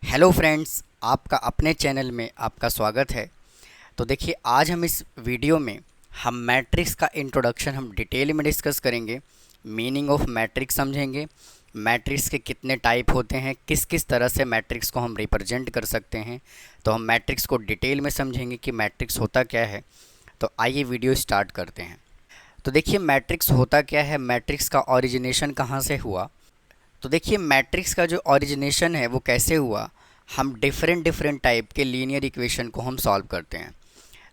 Hello friends, आपका अपने channel में आपका स्वागत है। तो देखिए, आज हम इस वीडियो में हम मैट्रिक्स का इंट्रोडक्शन हम डिटेल में डिस्कस करेंगे। मीनिंग ऑफ मैट्रिक्स समझेंगे, मैट्रिक्स के कितने टाइप होते हैं, किस किस तरह से मैट्रिक्स को हम रिप्रेजेंट कर सकते हैं। तो हम मैट्रिक्स को डिटेल में समझेंगे कि मैट्रिक्स होता क्या है। तो आइए वीडियो स्टार्ट करते हैं। तो देखिए, मैट्रिक्स होता क्या है, मैट्रिक्स का ओरिजिनेशन कहाँ से हुआ। तो देखिए, मैट्रिक्स का जो ओरिजिनेशन है वो कैसे हुआ। हम डिफरेंट डिफरेंट टाइप के लीनियर इक्वेशन को हम सॉल्व करते हैं।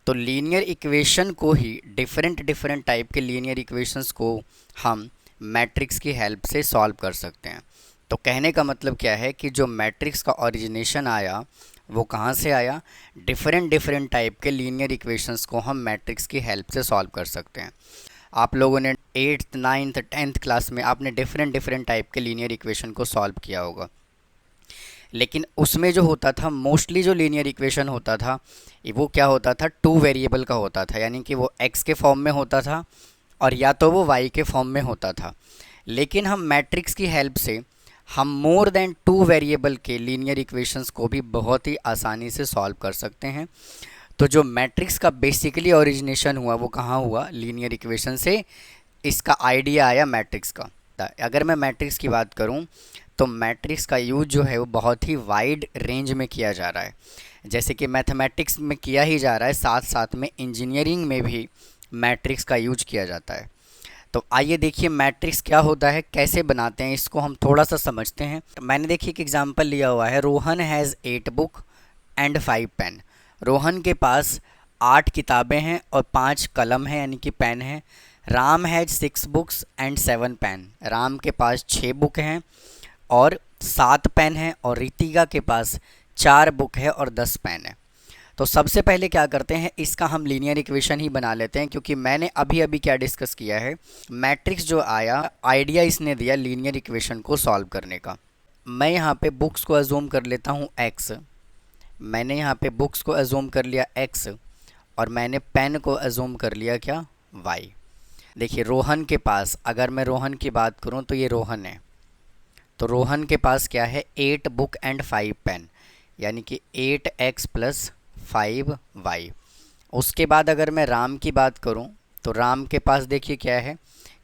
तो लीनियर इक्वेशन को ही डिफरेंट डिफरेंट टाइप के लीनियर इक्वेशंस को हम मैट्रिक्स की हेल्प से सॉल्व कर सकते हैं। तो कहने का मतलब क्या है कि जो मैट्रिक्स का ओरिजिनेशन आया वो कहाँ से आया, डिफरेंट डिफरेंट टाइप के लीनियर इक्वेशंस को हम मैट्रिक्स की हेल्प से सॉल्व कर सकते हैं। आप लोगों ने 8th 9th 10th क्लास में आपने डिफरेंट डिफरेंट टाइप के लीनियर इक्वेशन को सॉल्व किया होगा, लेकिन उसमें जो होता था मोस्टली जो लीनियर इक्वेशन होता था वो क्या होता था, टू वेरिएबल का होता था। यानी कि वो x के फॉर्म में होता था और या तो वो y के फॉर्म में होता था। लेकिन हम मैट्रिक्स की हेल्प से हम मोर देन टू वेरिएबल के लीनियर इक्वेशंस को भी बहुत ही आसानी से सॉल्व कर सकते हैं। तो जो मैट्रिक्स का बेसिकली ओरिजिनेशन हुआ वो कहाँ हुआ, लीनियर इक्वेशन से इसका आइडिया आया मैट्रिक्स का। अगर मैं मैट्रिक्स की बात करूं तो मैट्रिक्स का यूज जो है वो बहुत ही वाइड रेंज में किया जा रहा है। जैसे कि मैथमेटिक्स में किया ही जा रहा है, साथ साथ में इंजीनियरिंग में भी मैट्रिक्स का यूज किया जाता है। तो आइए देखिए मैट्रिक्स क्या होता है, कैसे बनाते हैं, इसको हम थोड़ा सा समझते हैं। मैंने देखिए एक एग्जांपल लिया हुआ है, Rohan has 8 book and 5 pen. Rohan के पास 8 किताबें हैं और 5 कलम हैं यानी कि पेन है। Ram has 6 books and 7 pen. Ram के पास 6 बुक हैं और 7 पेन हैं। और रितिका के पास 4 बुक है और 10 पेन है। तो सबसे पहले क्या करते हैं, इसका हम लीनियर इक्वेशन ही बना लेते हैं, क्योंकि मैंने अभी अभी क्या डिस्कस किया है, मैट्रिक्स जो आया आइडिया इसने दिया लीनियर इक्वेशन को सॉल्व करने का। मैं यहाँ पे बुक्स को अजूम कर लेता हूँ x। मैंने यहाँ पे बुक्स को अजूम कर लिया x और मैंने पेन को अजूम कर लिया क्या, y। देखिए रोहन के पास, अगर मैं रोहन की बात करूँ तो ये रोहन है। तो रोहन के पास क्या है, 8 बुक एंड 5 पेन, यानी कि 8x प्लस 5y। उसके बाद अगर मैं राम की बात करूं तो राम के पास देखिए क्या है,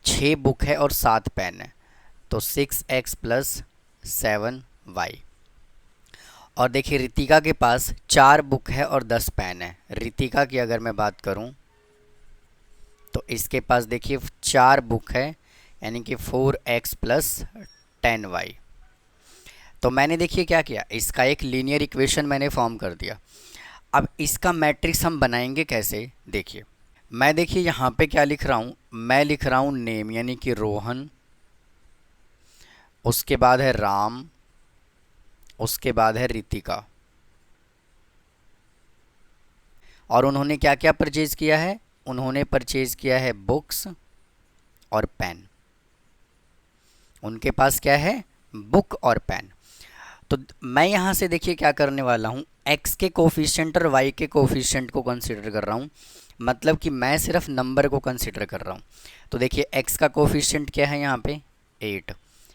6 बुक है और 7 पेन है, तो 6x प्लस 7y। और देखिए रितिका के पास 4 बुक है और 10 पेन है। रितिका की अगर मैं बात करूं तो इसके पास देखिए 4 बुक है यानी कि 4x प्लस 10y। तो मैंने देखिए क्या किया, इसका एक लीनियर इक्वेशन मैंने फॉर्म कर दिया। अब इसका मैट्रिक्स हम बनाएंगे कैसे, देखिए मैं देखिए यहाँ पे क्या लिख रहा हूँ, मैं लिख रहा हूँ नेम यानी कि रोहन, उसके बाद है राम, उसके बाद है रितिका। और उन्होंने क्या क्या परचेज़ किया है, उन्होंने परचेज़ किया है बुक्स और पेन। उनके पास क्या है, बुक और पेन। तो मैं यहाँ से देखिए क्या करने वाला हूँ, x के कोफिशिएंट और y के कोफिशिएंट को कंसिडर कर रहा हूँ। मतलब कि मैं सिर्फ नंबर को कंसिडर कर रहा हूँ। तो देखिए x का कोफिशिएंट क्या है यहाँ पे 8,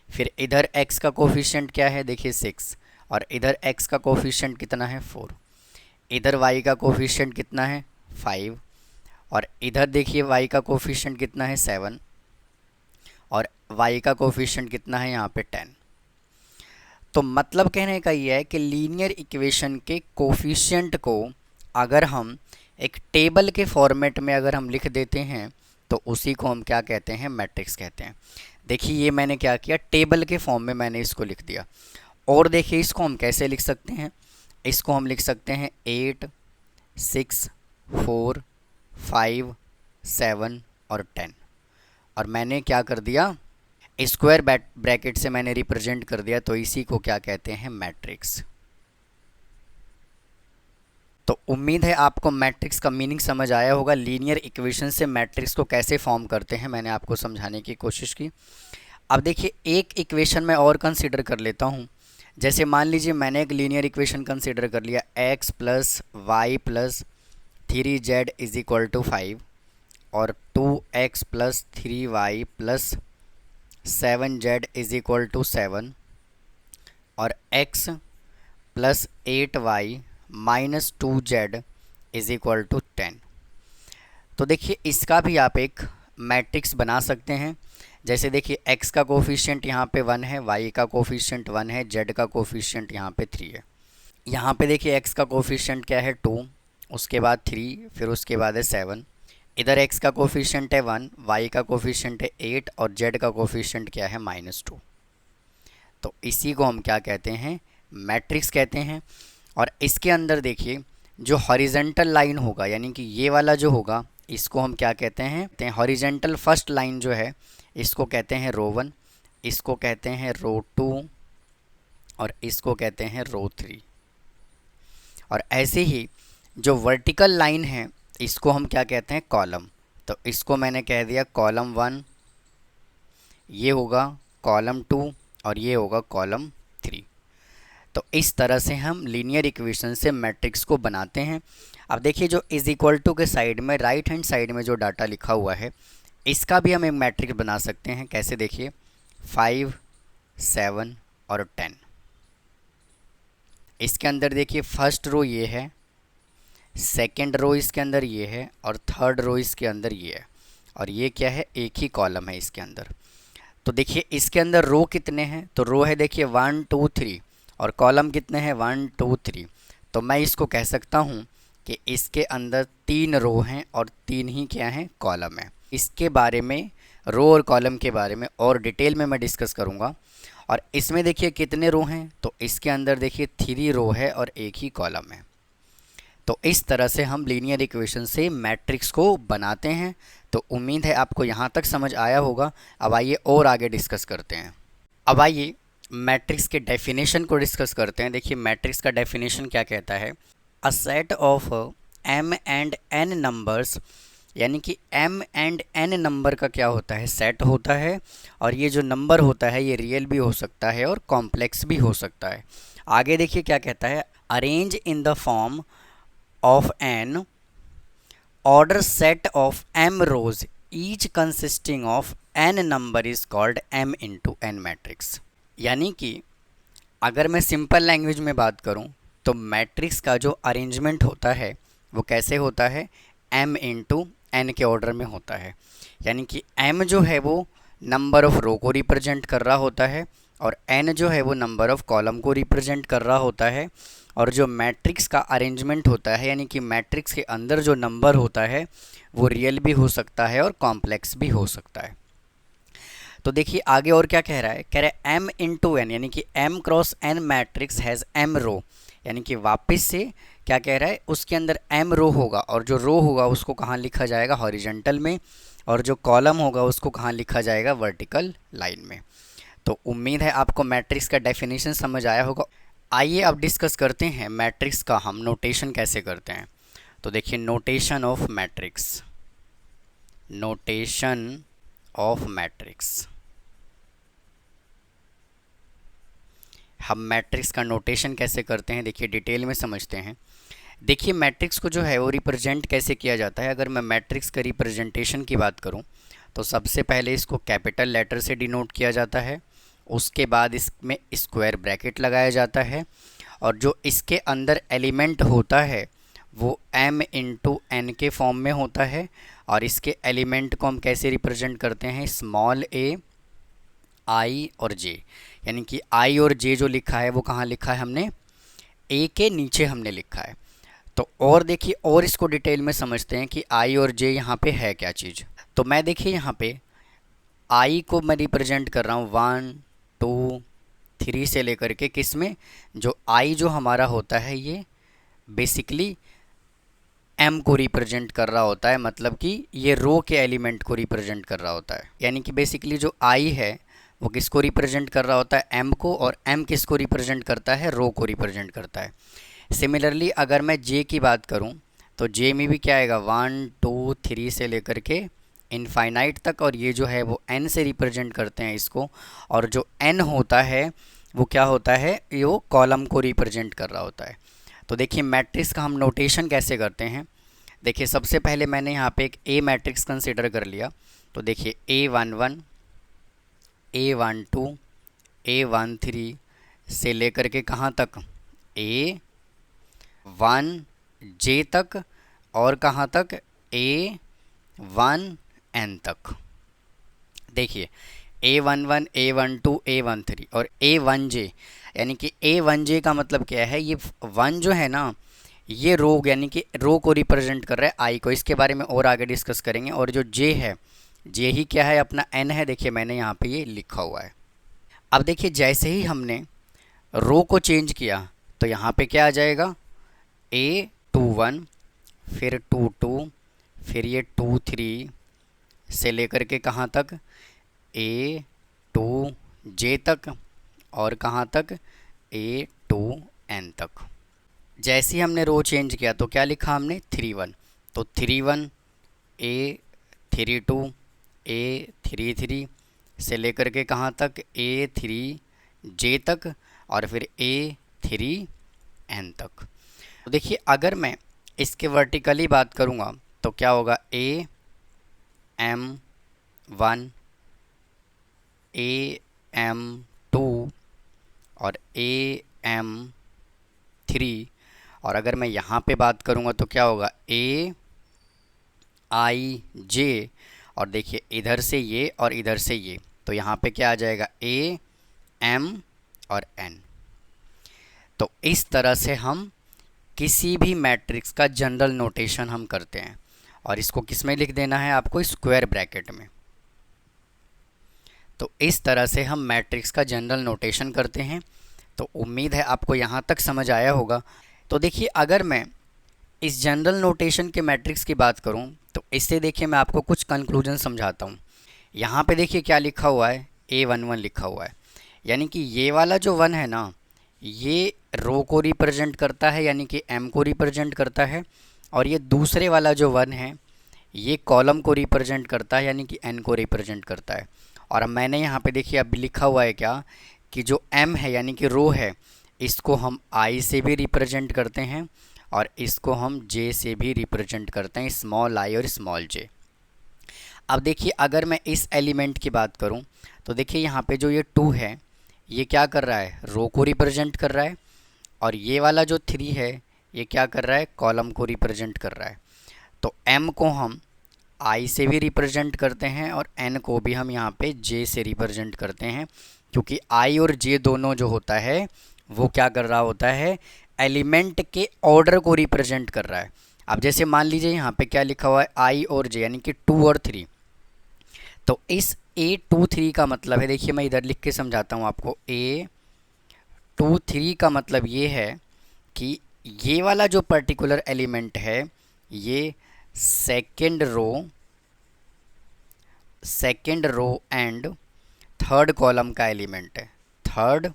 फिर इधर x का कोफिशिएंट क्या है देखिए 6, और इधर x का कोफिशिएंट कितना है 4, इधर y का कोफिशिएंट कितना है 5, और इधर देखिए y का कोफिशिएंट कितना है 7, और y का कोफिशिएंट कितना है यहाँ पे 10। तो मतलब कहने का ये है कि लीनियर इक्वेशन के कोफिशिएंट को अगर हम एक टेबल के फॉर्मेट में अगर हम लिख देते हैं तो उसी को हम क्या कहते हैं, मैट्रिक्स कहते हैं। देखिए ये मैंने क्या किया, टेबल के फॉर्म में मैंने इसको लिख दिया। और देखिए इसको हम कैसे लिख सकते हैं, इसको हम लिख सकते हैं 8 6 4 5 7 और 10। और मैंने क्या कर दिया, स्क्वायर ब्रैकेट से मैंने रिप्रेजेंट कर दिया, तो इसी को क्या कहते हैं, मैट्रिक्स। तो उम्मीद है आपको मैट्रिक्स का मीनिंग समझ आया होगा। लीनियर इक्वेशन से मैट्रिक्स को कैसे फॉर्म करते हैं मैंने आपको समझाने की कोशिश की। अब देखिए एक इक्वेशन मैं और कंसीडर कर लेता हूँ। जैसे मान लीजिए मैंने एक लीनियर इक्वेशन कंसीडर कर लिया, x plus y plus 3z is equal to 5 और 2x plus 3y plus 7z is equal to 7 और x plus 8y minus 2z is equal to 10। तो देखिए इसका भी आप एक मैट्रिक्स बना सकते हैं। जैसे देखिए x का कोफिशिएंट यहाँ पे 1 है, y का कोफिशिएंट 1 है, z का कोफिशिएंट यहाँ पे 3 है। यहाँ पे देखिए x का कोफिशिएंट क्या है 2, उसके बाद 3, फिर उसके बाद है 7। इधर x का कोफिशिएंट है 1, y का कोफिशिएंट है 8 और z का कोफिशिएंट क्या है -2। तो इसी को हम क्या कहते हैं, मैट्रिक्स कहते हैं। और इसके अंदर देखिए जो हॉरिजेंटल लाइन होगा, यानी कि ये वाला जो होगा, इसको हम क्या कहते हैं, हॉरिजेंटल फर्स्ट लाइन जो है इसको कहते हैं रो 1, इसको कहते हैं रो 2 और इसको कहते हैं रो 3। और ऐसे ही जो वर्टिकल लाइन है इसको हम क्या कहते हैं, कॉलम। तो इसको मैंने कह दिया कॉलम 1, ये होगा कॉलम 2 और ये होगा कॉलम 3। तो इस तरह से हम लीनियर इक्वेशन से मैट्रिक्स को बनाते हैं। अब देखिए जो इज इक्वल टू के साइड में, राइट हैंड साइड में जो डाटा लिखा हुआ है इसका भी हम एक मैट्रिक्स बना सकते हैं। कैसे, देखिए 5, 7 और 10। इसके अंदर देखिए फर्स्ट रो ये है, सेकंड रो इसके अंदर ये है और थर्ड रो इसके अंदर ये है, और ये क्या है, एक ही कॉलम है इसके अंदर। तो देखिए इसके अंदर रो कितने हैं, तो रो है देखिए 1 2 3 और कॉलम कितने हैं 1 2 3। तो मैं इसको कह सकता हूँ कि इसके अंदर 3 रो हैं और 3 ही क्या हैं, कॉलम है। इसके बारे में, रो और कॉलम के बारे में और डिटेल में मैं डिस्कस करूँगा। और इसमें देखिए कितने रो हैं, तो इसके अंदर देखिए 3 रो है और एक ही कॉलम है। तो इस तरह से हम लीनियर इक्वेशन से मैट्रिक्स को बनाते हैं। तो उम्मीद है आपको यहाँ तक समझ आया होगा। अब आइए और आगे डिस्कस करते हैं। अब आइए मैट्रिक्स के डेफिनेशन को डिस्कस करते हैं। देखिए मैट्रिक्स का डेफिनेशन क्या कहता है, a set of m and n numbers, यानी कि m एंड n नंबर का क्या होता है, सेट होता है। और ये जो नंबर होता है ये रियल भी हो सकता है और कॉम्प्लेक्स भी हो सकता है। आगे देखिए क्या कहता है, arrange in the form of an order set of m rows each consisting of n number is called m into n matrix। यानी कि अगर मैं सिंपल लैंग्वेज में बात करूं तो मैट्रिक्स का जो अरेंजमेंट होता है वो कैसे होता है, m इंटू n के ऑर्डर में होता है। यानी कि m जो है वो नंबर ऑफ रो को रिप्रेजेंट कर रहा होता है और n जो है वो नंबर ऑफ कॉलम को रिप्रेजेंट कर रहा होता है। और जो मैट्रिक्स का अरेंजमेंट होता है, यानी कि मैट्रिक्स के अंदर जो नंबर होता है वो रियल भी हो सकता है और कॉम्प्लेक्स भी हो सकता है। तो देखिए आगे और क्या कह रहा है, कह रहा है m इंटू एन, यानी कि m cross n matrix has m रो। यानी कि वापस से क्या कह रहा है, उसके अंदर m रो होगा और जो रो होगा उसको कहाँ लिखा जाएगा, हॉरिजेंटल में, और जो कॉलम होगा उसको कहाँ लिखा जाएगा, वर्टिकल लाइन में। तो उम्मीद है आपको मैट्रिक्स का डेफिनेशन समझ आया होगा। आइए अब डिस्कस करते हैं मैट्रिक्स का हम नोटेशन कैसे करते हैं। तो देखिए notation of matrix, notation of matrix, हम मैट्रिक्स का नोटेशन कैसे करते हैं देखिए डिटेल में समझते हैं। देखिए मैट्रिक्स को जो है वो रिप्रेजेंट कैसे किया जाता है। अगर मैं मैट्रिक्स का रिप्रेजेंटेशन की बात करूं तो सबसे पहले इसको कैपिटल लेटर से डिनोट किया जाता है, उसके बाद इसमें स्क्वायर ब्रैकेट लगाया जाता है और जो इसके अंदर एलिमेंट होता है वो m इंटू n के फॉर्म में होता है। और इसके एलिमेंट को हम कैसे रिप्रेजेंट करते हैं, स्मॉल a, i और j। यानी कि i और j जो लिखा है वो कहाँ लिखा है हमने, a के नीचे हमने लिखा है। तो और देखिए और इसको डिटेल में समझते हैं कि i और j यहाँ पे है क्या चीज़। तो मैं देखिए यहाँ पे i को मैं रिप्रेजेंट कर रहा हूँ 1 2 3 से लेकर के किस में, जो i जो हमारा होता है ये बेसिकली m को रिप्रेजेंट कर रहा होता है, मतलब कि ये रो के एलिमेंट को रिप्रेजेंट कर रहा होता है। यानी कि बेसिकली जो i है वो किसको रिप्रेजेंट कर रहा होता है, m को, और m किसको रिप्रेजेंट करता है, रो को रिप्रेजेंट करता है। सिमिलरली अगर मैं j की बात करूं तो j में भी क्या आएगा, 1 2 3 से लेकर के इनफाइनाइट तक, और ये जो है वो n से रिप्रेजेंट करते हैं इसको। और जो n होता है वो क्या होता है, ये वो कॉलम को रिप्रेजेंट कर रहा होता है। तो देखिए मैट्रिक्स का हम नोटेशन कैसे करते हैं। देखिए सबसे पहले मैंने यहाँ पे एक A मैट्रिक्स कंसिडर कर लिया। तो देखिए A11 A12 A13 से लेकर के कहाँ तक, A1J तक और कहाँ तक A1N तक। देखिए A11, A12, A13 और A1J, यानी कि A1J का मतलब क्या है, ये वन जो है ना ये रो यानी कि रो को रिप्रेजेंट कर रहा है आई को, इसके बारे में और आगे डिस्कस करेंगे। और जो जे है, जे ही क्या है अपना एन है, देखिए मैंने यहाँ पे ये लिखा हुआ है। अब देखिए जैसे ही हमने रो को चेंज किया तो यहाँ पे क्या आ जाएगा, A21, फिर 22, फिर ये 23 से लेकर के कहाँ तक A2J तक और कहाँ तक A2N तक। जैसे ही हमने रो चेंज किया तो क्या लिखा हमने 31, तो 31 A32 A33 से लेकर के कहाँ तक A3J तक और फिर A3N तक। तो देखिए अगर मैं इसके वर्टिकली बात करूँगा तो क्या होगा, AM1 AM2 और AM3, और अगर मैं यहाँ पे बात करूँगा तो क्या होगा AIJ, और देखिए इधर से ये और इधर से ये, तो यहाँ पे क्या आ जाएगा AM और N। तो इस तरह से हम किसी भी मैट्रिक्स का जनरल नोटेशन हम करते हैं, और इसको किस में लिख देना है आपको, स्क्वायर ब्रैकेट में। तो इस तरह से हम मैट्रिक्स का जनरल नोटेशन करते हैं। तो उम्मीद है आपको यहाँ तक समझ आया होगा। तो देखिए अगर मैं इस जनरल नोटेशन के मैट्रिक्स की बात करूं तो इससे देखिए मैं आपको कुछ कंक्लूजन समझाता हूं। यहाँ पे देखिए क्या लिखा हुआ है, A11 लिखा हुआ है, यानी कि ये वाला जो वन है ना ये रो को रिप्रेजेंट करता है, यानी कि M को रिप्रेजेंट करता है, और ये दूसरे वाला जो वन है ये कॉलम को रिप्रेजेंट करता है, यानी कि N को रिप्रेजेंट करता है। और अब मैंने यहाँ पे देखिए अब लिखा हुआ है क्या, कि जो M है यानी कि रो है, इसको हम I से भी रिप्रेजेंट करते हैं और इसको हम J से भी रिप्रेजेंट करते हैं, स्मॉल I और स्मॉल j। अब देखिए अगर मैं इस एलिमेंट की बात करूं तो देखिए यहाँ पे जो ये 2 है ये क्या कर रहा है, रो को रिप्रेजेंट कर रहा है, और ये वाला जो 3 है ये क्या कर रहा है, कॉलम को रिप्रेजेंट कर रहा है। तो M को हम I से भी रिप्रेजेंट करते हैं और N को भी हम यहाँ पे J से रिप्रेजेंट करते हैं, क्योंकि I और J दोनों जो होता है वो क्या कर रहा होता है, एलिमेंट के ऑर्डर को रिप्रेजेंट कर रहा है। अब जैसे मान लीजिए यहाँ पे क्या लिखा हुआ है, I और J यानी कि 2 और 3, तो इस A23 का मतलब है, देखिए मैं इधर लिख के समझाता हूँ आपको। A23 का मतलब ये है कि ये वाला जो पर्टिकुलर एलिमेंट है ये second row and third column का एलिमेंट है, थर्ड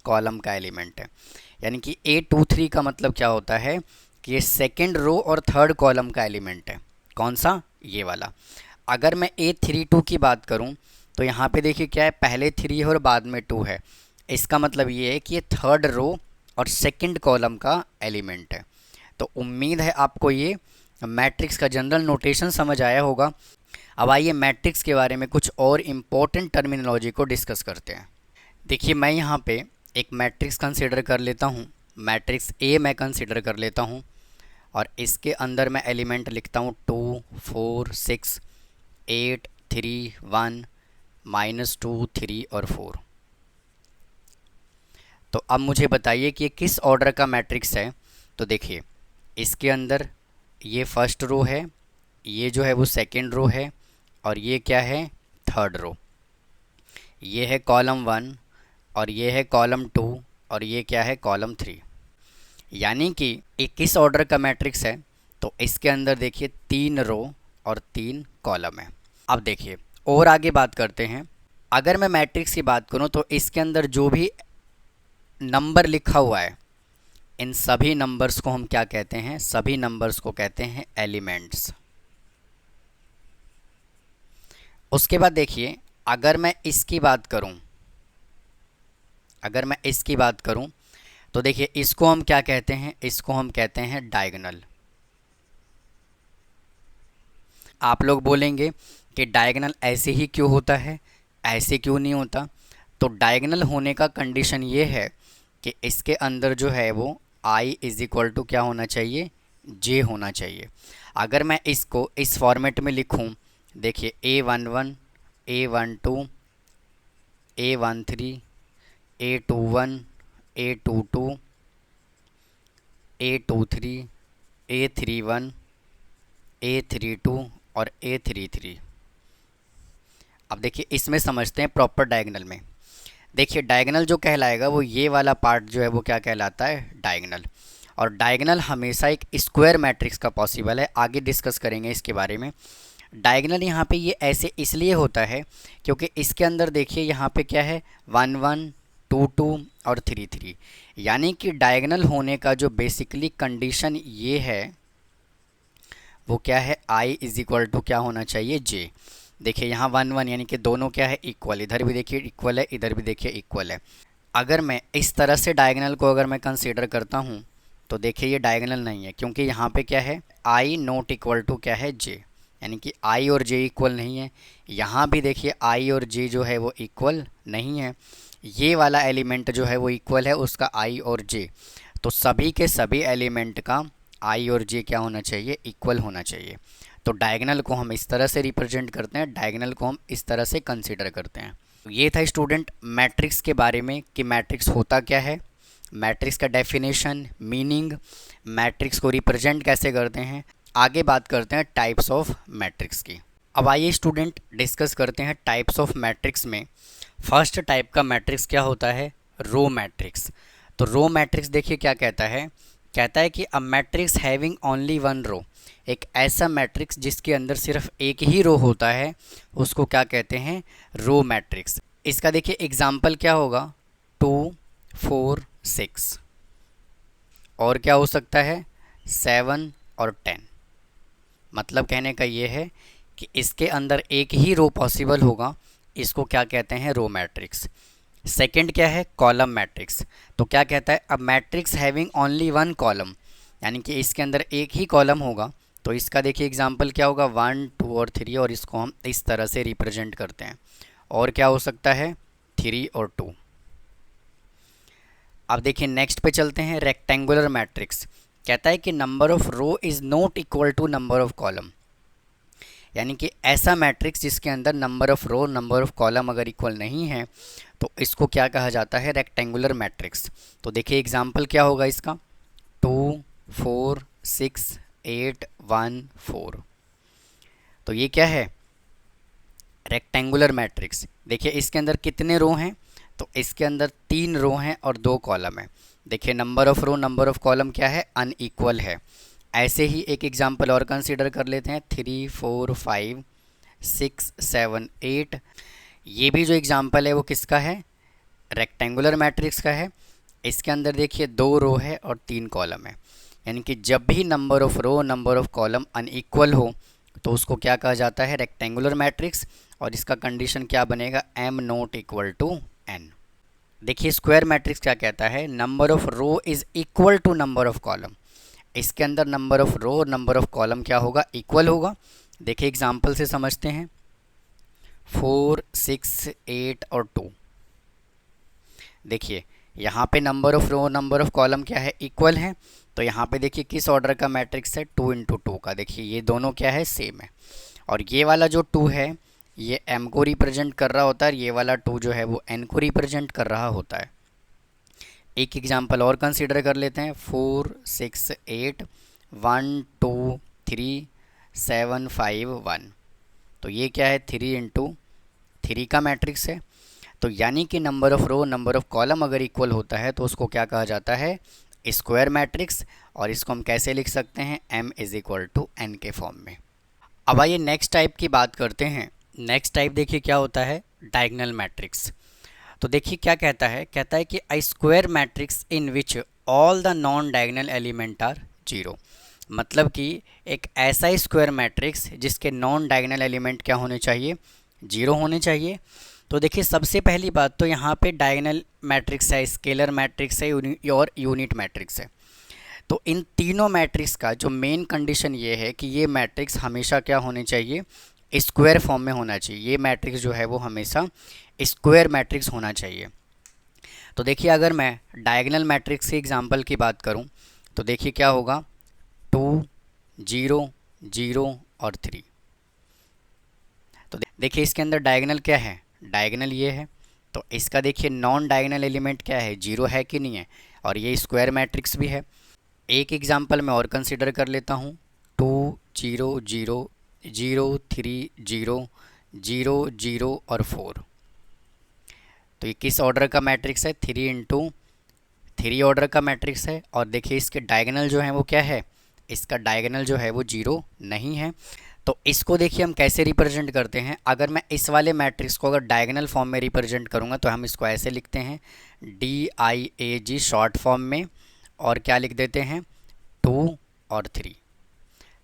कॉलम का एलिमेंट है। यानी कि A23 का मतलब क्या होता है कि ये सेकेंड रो और थर्ड कॉलम का एलिमेंट है। कौन सा, ये वाला। अगर मैं A32 की बात करूं तो यहाँ पे देखिए क्या है, पहले 3 है और बाद में 2 है। इसका मतलब ये है कि ये थर्ड रो और सेकंड कॉलम का एलिमेंट है। तो उम्मीद है आपको ये मैट्रिक्स का जनरल नोटेशन समझ आया होगा। अब आइए मैट्रिक्स के बारे में कुछ और इम्पोर्टेंट टर्मिनोलॉजी को डिस्कस करते हैं। देखिए मैं यहाँ पे एक मैट्रिक्स कंसीडर कर लेता हूँ, मैट्रिक्स A मैं कंसीडर कर लेता हूँ, और इसके अंदर मैं एलिमेंट लिखता हूँ 2 4 6 8 3 1 -2 3 और 4। तो अब मुझे बताइए कि ये किस ऑर्डर का मैट्रिक्स है। तो देखिए इसके अंदर ये फर्स्ट रो है, ये जो है वो सेकंड रो है, और ये क्या है, थर्ड रो। ये है कॉलम 1 और ये है कॉलम 2 और ये क्या है, कॉलम 3। यानी कि ये किस ऑर्डर का मैट्रिक्स है, तो इसके अंदर देखिए 3 रो और 3 कॉलम है। अब देखिए और आगे बात करते हैं। अगर मैं मैट्रिक्स की बात करूं तो इसके अंदर जो भी नंबर लिखा हुआ है इन सभी नंबर्स को हम क्या कहते हैं, सभी नंबर्स को कहते हैं एलिमेंट्स। उसके बाद देखिए अगर मैं इसकी बात करूं, तो देखिए इसको हम क्या कहते हैं, इसको हम कहते हैं डायगोनल। आप लोग बोलेंगे कि डायगोनल ऐसे ही क्यों होता है, ऐसे क्यों नहीं होता। तो डायगोनल होने का कंडीशन ये है कि इसके अंदर जो है वो i इज इक्वल टू क्या होना चाहिए, j होना चाहिए। अगर मैं इसको इस फॉर्मेट में लिखूं, देखिए A11, A12, A13, A21, A22, A23, A31, A32 और A33। अब देखिए इसमें समझते हैं प्रॉपर डायगोनल में। देखिए डायगोनल जो कहलाएगा वो ये वाला पार्ट जो है वो क्या कहलाता है, डायगोनल। और डायगोनल हमेशा एक स्क्वायर मैट्रिक्स का पॉसिबल है, आगे डिस्कस करेंगे इसके बारे में। डायगोनल यहाँ पे ये ऐसे इसलिए होता है क्योंकि इसके अंदर देखिए यहाँ पे क्या है, 1 1 2 2 और 3 3, यानी कि डायगोनल होने का जो बेसिकली कंडीशन ये है वो क्या है, i इज इक्वल टू क्या होना चाहिए, j। देखिए यहाँ 1 1 यानी कि दोनों क्या है, इक्वल, इधर भी देखिए इक्वल है, इधर भी देखिए इक्वल है। अगर मैं इस तरह से डायगोनल को अगर मैं कंसीडर करता हूँ तो देखिए ये डायगोनल नहीं है, क्योंकि यहाँ पे क्या है, i नॉट इक्वल टू क्या है, j, यानी कि i और j इक्वल नहीं है। यहाँ भी देखिए i और j जो है वो इक्वल नहीं है। ये वाला एलिमेंट जो है वो इक्वल है उसका i और j, तो सभी के सभी एलिमेंट का i और j क्या होना चाहिए, इक्वल होना चाहिए। तो डायगोनल को हम इस तरह से रिप्रेजेंट करते हैं, डायगोनल को हम इस तरह से कंसीडर करते हैं। तो ये था स्टूडेंट मैट्रिक्स के बारे में कि मैट्रिक्स होता क्या है, मैट्रिक्स का डेफिनेशन, मीनिंग, मैट्रिक्स को रिप्रेजेंट कैसे करते हैं। आगे बात करते हैं टाइप्स ऑफ मैट्रिक्स की। अब आइए स्टूडेंट डिस्कस करते हैं टाइप्स ऑफ मैट्रिक्स में। फर्स्ट टाइप का मैट्रिक्स क्या होता है, रो मैट्रिक्स। तो रो मैट्रिक्स देखिए क्या कहता है, कहता है कि a matrix having only one row, एक ऐसा मैट्रिक्स जिसके अंदर सिर्फ एक ही रो होता है उसको क्या कहते हैं, रो मैट्रिक्स। इसका देखिए एग्जाम्पल क्या होगा, 2 4 6, और क्या हो सकता है 7 और 10। मतलब कहने का ये है कि इसके अंदर एक ही रो पॉसिबल होगा, इसको क्या कहते हैं, रो मैट्रिक्स। सेकंड क्या है, कॉलम मैट्रिक्स। तो क्या कहता है, अब matrix having only one column, यानी कि इसके अंदर एक ही कॉलम होगा। तो इसका देखिए एग्जांपल क्या होगा, 1 2 और 3, और इसको हम इस तरह से रिप्रेजेंट करते हैं। और क्या हो सकता है, 3 और 2। अब देखिए नेक्स्ट पे चलते हैं, रेक्टेंगुलर मैट्रिक्स। कहता है कि number of row is not equal to number of column, यानी कि ऐसा मैट्रिक्स जिसके अंदर number of row number of column अगर इक्वल नहीं है तो इसको क्या कहा जाता है, रेक्टेंगुलर मैट्रिक्स। तो देखिए एग्जांपल क्या होगा इसका, 2 4 6 8 1 4। तो ये क्या है, रेक्टेंगुलर मैट्रिक्स। देखिए इसके अंदर कितने रो हैं, तो इसके अंदर 3 रो हैं और 2 कॉलम है। देखिए number of row number of column क्या है, अनइक्वल है। ऐसे ही एक एग्जांपल और कंसीडर कर लेते हैं, 3 4 5 6 7 8। ये भी जो एग्जांपल है वो किसका है, रेक्टेंगुलर मैट्रिक्स का है। इसके अंदर देखिए 2 रो है और 3 कॉलम है, यानी कि जब भी number of row number of column unequal हो तो उसको क्या कहा जाता है, रेक्टेंगुलर मैट्रिक्स। और इसका कंडीशन क्या बनेगा, m not equal to n। देखिए स्क्वायर मैट्रिक्स क्या कहता है, number of row is equal to number of column. इसके अंदर नंबर ऑफ रो और नंबर ऑफ कॉलम क्या होगा, इक्वल होगा। देखिए एग्जांपल से समझते हैं, 4 6 8 और 2। देखिए यहाँ पे number of row number of column क्या है, इक्वल है। तो यहाँ पे देखिए किस ऑर्डर का मैट्रिक्स है, 2 × 2 का। देखिए ये दोनों क्या है, सेम है। और ये वाला जो 2 है ये m को रिप्रेजेंट कर रहा होता है, ये वाला 2 जो है वो n को रिप्रेजेंट कर रहा होता है। एक एग्जांपल और कंसीडर कर लेते हैं, 4 6 8 1 2 3 7 5 1। तो ये क्या है, 3 × 3 का मैट्रिक्स है। तो यानी कि number of row number of column अगर इक्वल होता है तो उसको क्या कहा जाता है, स्क्वायर मैट्रिक्स। और इसको हम कैसे लिख सकते हैं, m is equal to n के फॉर्म में। अब आइए नेक्स्ट टाइप की बात करते हैं। नेक्स्ट टाइप देखिए क्या होता है, डायगोनल मैट्रिक्स। तो देखिए क्या कहता है, कहता है कि a square matrix in which all the non diagonal element are 0। मतलब कि एक ऐसा स्क्वायर मैट्रिक्स जिसके नॉन डायगोनल एलिमेंट क्या होने चाहिए, 0 होने चाहिए। तो देखिए सबसे पहली बात तो यहाँ पे डायगोनल मैट्रिक्स है, स्केलर मैट्रिक्स है और यूनिट मैट्रिक्स है। तो इन तीनों मैट्रिक्स का जो मेन कंडीशन ये है कि ये मैट्रिक्स हमेशा क्या होने चाहिए, स्क्वायर फॉर्म में होना चाहिए। ये मैट्रिक्स जो है वो हमेशा स्क्वायर मैट्रिक्स होना चाहिए। तो देखिए अगर मैं डायगोनल मैट्रिक्स के एग्जांपल की बात करूं तो देखिए क्या होगा, 2 0 0 और 3। तो देखिए इसके अंदर डायगोनल क्या है, डायगोनल ये है। तो इसका देखिए नॉन डायगोनल एलिमेंट क्या है, 0 है कि नहीं है, और ये स्क्वायर मैट्रिक्स भी है। एक एग्जांपल मैं और कंसीडर कर लेता हूँ, 2 0 0 0 3 0 0 0 और 4। तो ये किस ऑर्डर का मैट्रिक्स है, 3 इंटू 3 ऑर्डर का मैट्रिक्स है। और देखिए इसके डायगोनल जो है वो क्या है, इसका डायगोनल जो है वो 0 नहीं है। तो इसको देखिए हम कैसे रिप्रेजेंट करते हैं, अगर मैं इस वाले मैट्रिक्स को अगर डायगोनल फॉर्म में रिप्रेजेंट करूँगा तो हम इसको ऐसे लिखते हैं, DIAG शॉर्ट फॉर्म में, और क्या लिख देते हैं, 2 और 3।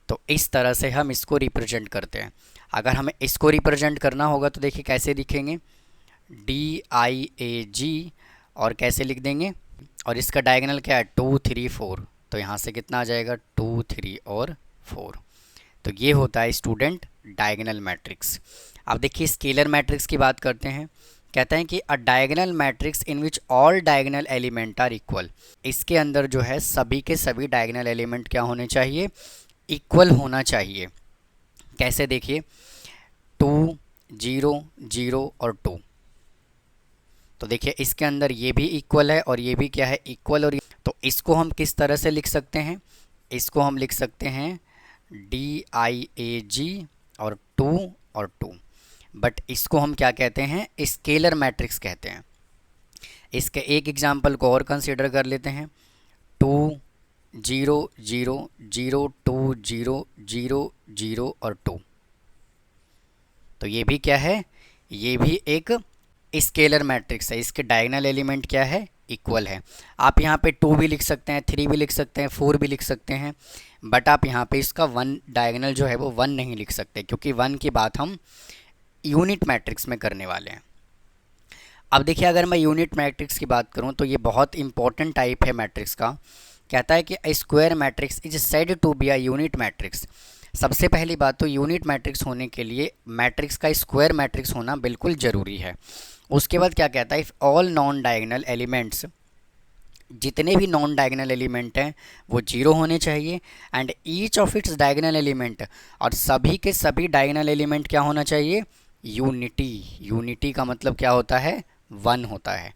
तो इस तरह से हम इसको रिप्रेजेंट करते हैं। अगर हमें इसको रिप्रेजेंट करना होगा तो देखिए कैसे लिखेंगे, DIAG और कैसे लिख देंगे, और इसका डायगोनल क्या है, 2 3 4। तो यहाँ से कितना आ जाएगा, 2 3 और 4। तो ये होता है स्टूडेंट डायगोनल मैट्रिक्स। अब देखिए स्केलर मैट्रिक्स की बात करते हैं। कहते हैं कि a diagonal matrix in which all diagonal element are equal. इसके अंदर जो है सभी के सभी डायगोनल एलिमेंट क्या होने चाहिए, इक्वल होना चाहिए। कैसे देखिए, 2 0 0 और 2। तो देखिए इसके अंदर ये भी इक्वल है और ये भी क्या है, इक्वल। और तो इसको हम किस तरह से लिख सकते हैं, इसको हम लिख सकते हैं DIAG और 2 और 2। बट इसको हम क्या कहते हैं, स्केलर मैट्रिक्स कहते हैं। इसके एक एग्जांपल को और कंसीडर कर लेते हैं, 2 0 0 0 2 0 0 0 और 2। तो ये भी क्या है, ये भी एक स्केलर मैट्रिक्स है। इसके डायगोनल एलिमेंट क्या है, इक्वल है। आप यहाँ पे 2 भी लिख सकते हैं, 3 भी लिख सकते हैं, 4 भी लिख सकते हैं, बट आप यहाँ पे इसका 1 डायगोनल जो है वो 1 नहीं लिख सकते, क्योंकि 1 की बात हम यूनिट मैट्रिक्स में करने वाले हैं। अब देखिए अगर मैं यूनिट मैट्रिक्स की बात करूँ तो ये बहुत इंपॉर्टेंट टाइप है मैट्रिक्स का। कहता है कि a square matrix is said to be a unit matrix. सबसे पहली बात तो यूनिट मैट्रिक्स होने के लिए मैट्रिक्स का स्क्वायर मैट्रिक्स होना बिल्कुल ज़रूरी है। उसके बाद क्या कहता है, if all non diagonal elements, जितने भी नॉन डायगोनल एलिमेंट हैं वो 0 होने चाहिए, and each of its diagonal element, और सभी के सभी डायगोनल एलिमेंट क्या होना चाहिए, यूनिटी। यूनिटी का मतलब क्या होता है, 1 होता है।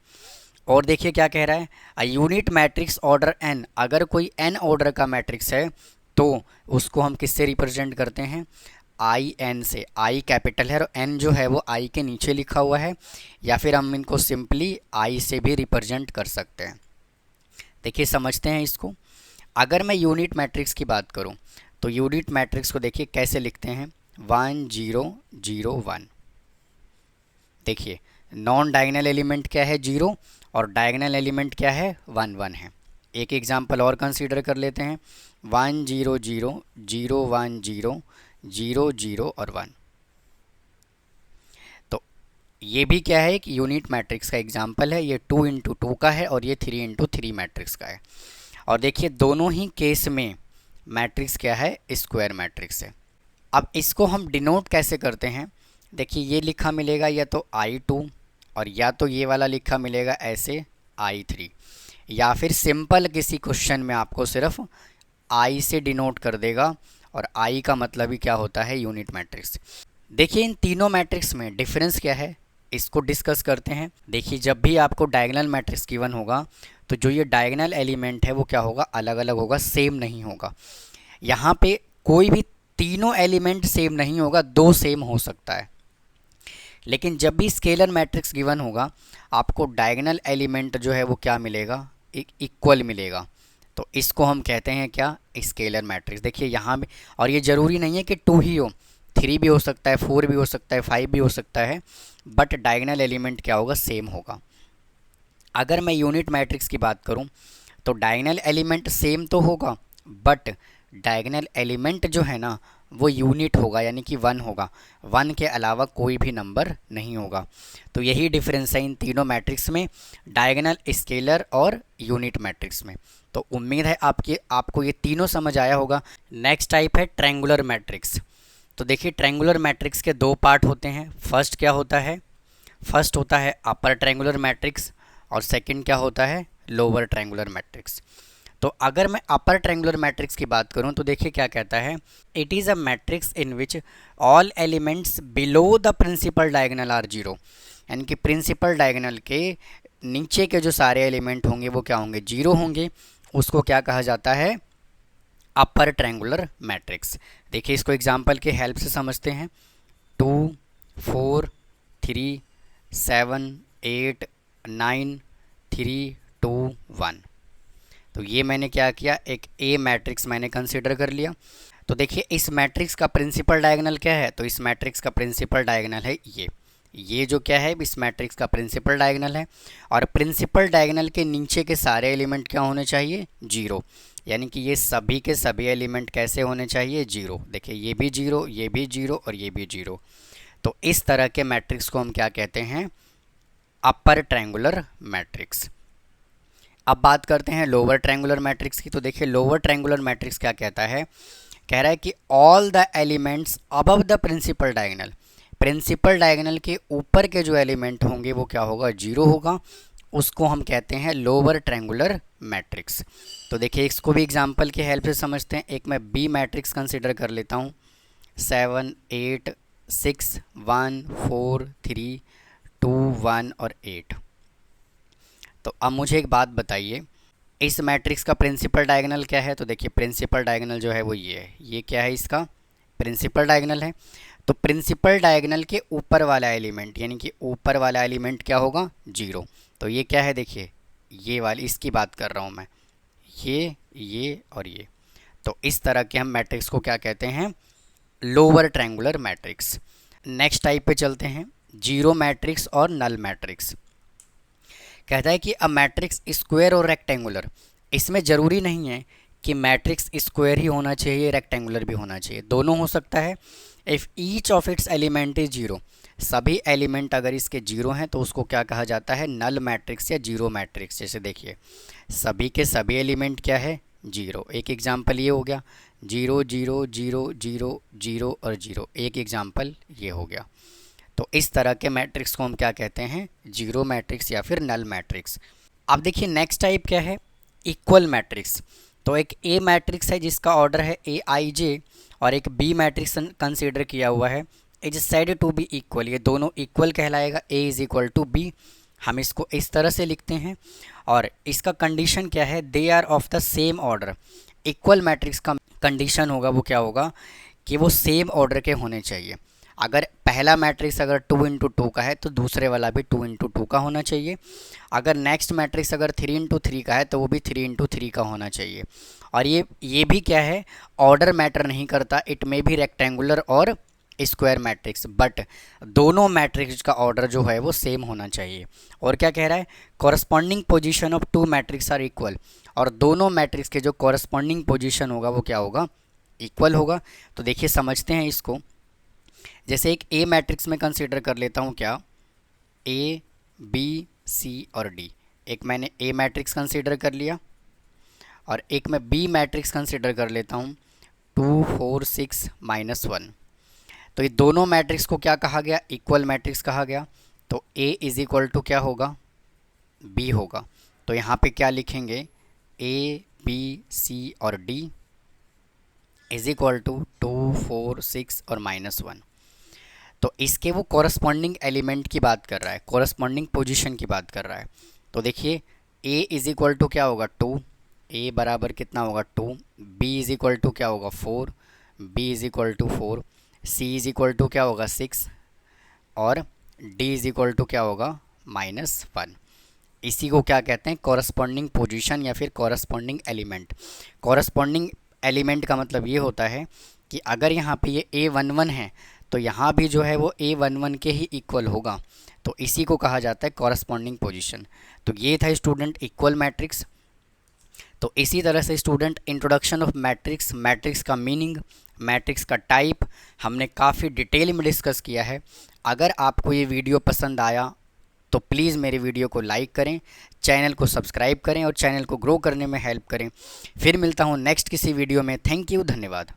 और देखिए क्या कह रहा है, अ यूनिट मैट्रिक्स ऑर्डर n, अगर कोई n ऑर्डर का मैट्रिक्स है तो उसको हम किससे रिप्रेजेंट करते हैं, IN से। I कैपिटल है और n जो है वो I के नीचे लिखा हुआ है, या फिर हम इनको सिंपली I से भी रिप्रेजेंट कर सकते हैं। देखिए समझते हैं इसको। अगर मैं यूनिट मैट्रिक्स की बात करूं तो यूनिट मैट्रिक्स को देखिए कैसे लिखते हैं, 1 0 0 1। देखिए नॉन डायगोनल एलिमेंट क्या है, 0, और डायगोनल एलिमेंट क्या है, 1 1 है। एक एग्जांपल और कंसीडर कर लेते हैं, 1 0 0 0 1 0 0 0 और 1। तो ये भी क्या है, एक यूनिट मैट्रिक्स का एग्जांपल है। ये 2 इंटू 2 का है और ये 3 इंटू 3 मैट्रिक्स का है। और देखिए दोनों ही केस में मैट्रिक्स क्या है, स्क्वायर मैट्रिक्स है। अब इसको हम डिनोट कैसे करते हैं, देखिए ये लिखा मिलेगा या तो I2, और या तो ये वाला लिखा मिलेगा ऐसे I3, या फिर सिंपल किसी क्वेश्चन में आपको सिर्फ I से डिनोट कर देगा, और I का मतलब ही क्या होता है, यूनिट मैट्रिक्स। देखिए इन तीनों मैट्रिक्स में डिफरेंस क्या है, इसको डिस्कस करते हैं। देखिए जब भी आपको डायगोनल मैट्रिक्स गिवन होगा तो जो ये डायगोनल एलिमेंट है वो क्या होगा, अलग अलग होगा, सेम नहीं होगा। यहाँ पे कोई भी तीनों एलिमेंट सेम नहीं होगा, 2 सेम हो सकता है। लेकिन जब भी स्केलर मैट्रिक्स गिवन होगा आपको डायगोनल एलिमेंट जो है वो क्या मिलेगा, एक इक्वल मिलेगा। तो इसको हम कहते हैं क्या, स्केलर मैट्रिक्स। देखिए यहाँ भी, और ये ज़रूरी नहीं है कि 2 ही हो, 3 भी हो सकता है, 4 भी हो सकता है, 5 भी हो सकता है, बट डायगोनल एलिमेंट क्या होगा, सेम होगा। अगर मैं यूनिट मैट्रिक्स की बात करूं तो डायगोनल एलिमेंट सेम तो होगा, बट डायगोनल एलिमेंट जो है ना वो यूनिट होगा, यानी कि 1 होगा। 1 के अलावा कोई भी नंबर नहीं होगा। तो यही डिफरेंस है इन तीनों मैट्रिक्स में, डायगोनल, स्केलर और यूनिट मैट्रिक्स में। तो उम्मीद है आपको ये तीनों समझ आया होगा। नेक्स्ट टाइप है ट्रायंगुलर मैट्रिक्स। तो देखिए ट्रायंगुलर मैट्रिक्स के 2 पार्ट होते हैं। फर्स्ट क्या होता है, फर्स्ट होता है अपर ट्रायंगुलर मैट्रिक्स, और सेकंड क्या होता है, लोअर ट्रायंगुलर मैट्रिक्स। तो अगर मैं अपर ट्रायंगुलर मैट्रिक्स की बात करूं तो देखिए क्या कहता है, it is a matrix in which all elements below the principal diagonal are zero, यानी कि प्रिंसिपल डायगोनल के नीचे के जो सारे एलिमेंट होंगे वो क्या होंगे, जीरो होंगे। उसको क्या कहा जाता है, अपर ट्रायंगुलर मैट्रिक्स। देखिए इसको एग्जांपल के हेल्प से समझते हैं। 2 4 3 7 8 9 3 2 1। तो ये मैंने क्या किया, एक ए मैट्रिक्स मैंने कंसिडर कर लिया। तो देखिए इस मैट्रिक्स का प्रिंसिपल डायगोनल क्या है, तो इस मैट्रिक्स का प्रिंसिपल डायगोनल है ये जो क्या है, इस मैट्रिक्स का प्रिंसिपल डायगोनल है। और प्रिंसिपल डायगोनल के नीचे के सारे एलिमेंट क्या होने चाहिए, जीरो, यानी कि ये सभी के सभी एलिमेंट कैसे होने चाहिए, जीरो। देखिए ये भी जीरो, ये भी जीरो और ये भी जीरो। तो इस तरह के मैट्रिक्स को हम क्या कहते हैं, अपर ट्रायंगुलर मैट्रिक्स। अब बात करते हैं लोअर ट्रायंगुलर मैट्रिक्स की। तो देखिए लोअर ट्रायंगुलर मैट्रिक्स क्या कहता है, कह रहा है कि all the elements above the principal diagonal, principal diagonal के ऊपर के जो एलिमेंट होंगे वो क्या होगा, जीरो होगा। उसको हम कहते हैं लोअर ट्रायंगुलर मैट्रिक्स। तो देखिए इसको भी एग्जांपल की हेल्प से समझते हैं। एक मैं बी मैट्रिक्स कंसिडर कर लेता हूँ, 7 8 6 1 4 3 2 1 और 8। तो अब मुझे एक बात बताइए, इस मैट्रिक्स का प्रिंसिपल डायगोनल क्या है। तो देखिए प्रिंसिपल डायगोनल जो है वो ये है, ये क्या है, इसका प्रिंसिपल डायगोनल है। तो प्रिंसिपल डायगोनल के ऊपर वाला एलिमेंट, यानी कि ऊपर वाला एलिमेंट क्या होगा, जीरो। तो ये क्या है, देखिए ये वाली, इसकी बात कर रहा हूँ मैं, ये और ये। तो इस तरह के हम मैट्रिक्स को क्या कहते हैं, lower triangular matrix. Next type पे चलते हैं, जीरो मैट्रिक्स और नल मैट्रिक्स। कहता है कि अ मैट्रिक्स स्क्वायर और रेक्टेंगुलर, इसमें ज़रूरी नहीं है कि मैट्रिक्स स्क्वायर ही होना चाहिए, रेक्टेंगुलर भी होना चाहिए, दोनों हो सकता है। If each of its element is zero, सभी एलिमेंट अगर इसके जीरो हैं तो उसको क्या कहा जाता है, नल मैट्रिक्स या जीरो मैट्रिक्स। जैसे देखिए सभी के सभी एलिमेंट क्या है, जीरो। एक एग्जांपल ये हो गया, 0 0 0 0 0 और 0, एक एग्जांपल ये हो गया। तो इस तरह के मैट्रिक्स को हम क्या कहते हैं, जीरो मैट्रिक्स या फिर नल मैट्रिक्स। अब देखिए नेक्स्ट टाइप क्या है, इक्वल मैट्रिक्स। तो एक ए मैट्रिक्स है जिसका ऑर्डर है ए आई जे, और एक बी मैट्रिक्स कंसीडर किया हुआ है, is said to be equal, ये दोनों इक्वल कहलाएगा, A is equal to B. हम इसको इस तरह से लिखते हैं। और इसका कंडीशन क्या है, they are of the same order. Equal matrix का कंडीशन होगा वो क्या होगा, कि वो सेम ऑर्डर के होने चाहिए। अगर पहला मैट्रिक्स अगर 2 इंटू 2 का है तो दूसरे वाला भी 2 इंटू 2 का होना चाहिए। अगर नेक्स्ट मैट्रिक्स अगर 3 इंटू 3 का है तो वो भी 3 इंटू 3 का होना चाहिए। और ये भी क्या है, ऑर्डर मैटर नहीं करता, इट मे भी रेक्टेंगुलर और स्क्वायर मैट्रिक्स, बट दोनों मैट्रिक्स का ऑर्डर जो है वो सेम होना चाहिए। और क्या कह रहा है, corresponding position of two matrix are equal, और दोनों मैट्रिक्स के जो कॉरस्पॉन्डिंग पोजीशन होगा वो क्या होगा, इक्वल होगा। तो देखिए समझते हैं इसको। जैसे एक ए मैट्रिक्स में कंसीडर कर लेता हूँ, क्या, ए बी सी और डी। एक मैंने ए मैट्रिक्स कंसीडर कर लिया और एक मैं बी मैट्रिक्स कंसीडर कर लेता हूँ, 2 4 6 -1। तो ये दोनों मैट्रिक्स को क्या कहा गया, इक्वल मैट्रिक्स कहा गया। तो ए इज इक्वल टू क्या होगा, बी होगा। तो यहाँ पे क्या लिखेंगे, ए बी सी और डी इज इक्वल टू 2 4 6 और -1। तो इसके वो कॉरस्पॉन्डिंग एलिमेंट की बात कर रहा है, कॉरस्पॉन्डिंग पोजीशन की बात कर रहा है। तो देखिए a इज इक्वल टू क्या होगा, 2, a बराबर कितना होगा 2, b इज इक्वल टू क्या होगा 4, b is equal to 4, c is equal to क्या होगा 6 और d इज इक्वल टू क्या होगा -1। इसी को क्या कहते हैं, कॉरस्पॉन्डिंग पोजीशन या फिर कॉरस्पॉन्डिंग एलिमेंट। कॉरस्पॉन्डिंग एलिमेंट का मतलब ये होता है कि अगर यहाँ पे ये a11 है तो यहाँ भी जो है वो a11 के ही इक्वल होगा। तो इसी को कहा जाता है कॉरस्पॉन्डिंग पोजीशन। तो ये था स्टूडेंट इक्वल मैट्रिक्स। तो इसी तरह से student introduction of matrix, matrix का मीनिंग, मैट्रिक्स का टाइप हमने काफ़ी डिटेल में डिस्कस किया है। अगर आपको ये वीडियो पसंद आया तो प्लीज़ मेरे वीडियो को लाइक करें, चैनल को सब्सक्राइब करें और चैनल को ग्रो करने में हेल्प करें। फिर मिलता हूँ नेक्स्ट किसी वीडियो में। थैंक यू, धन्यवाद।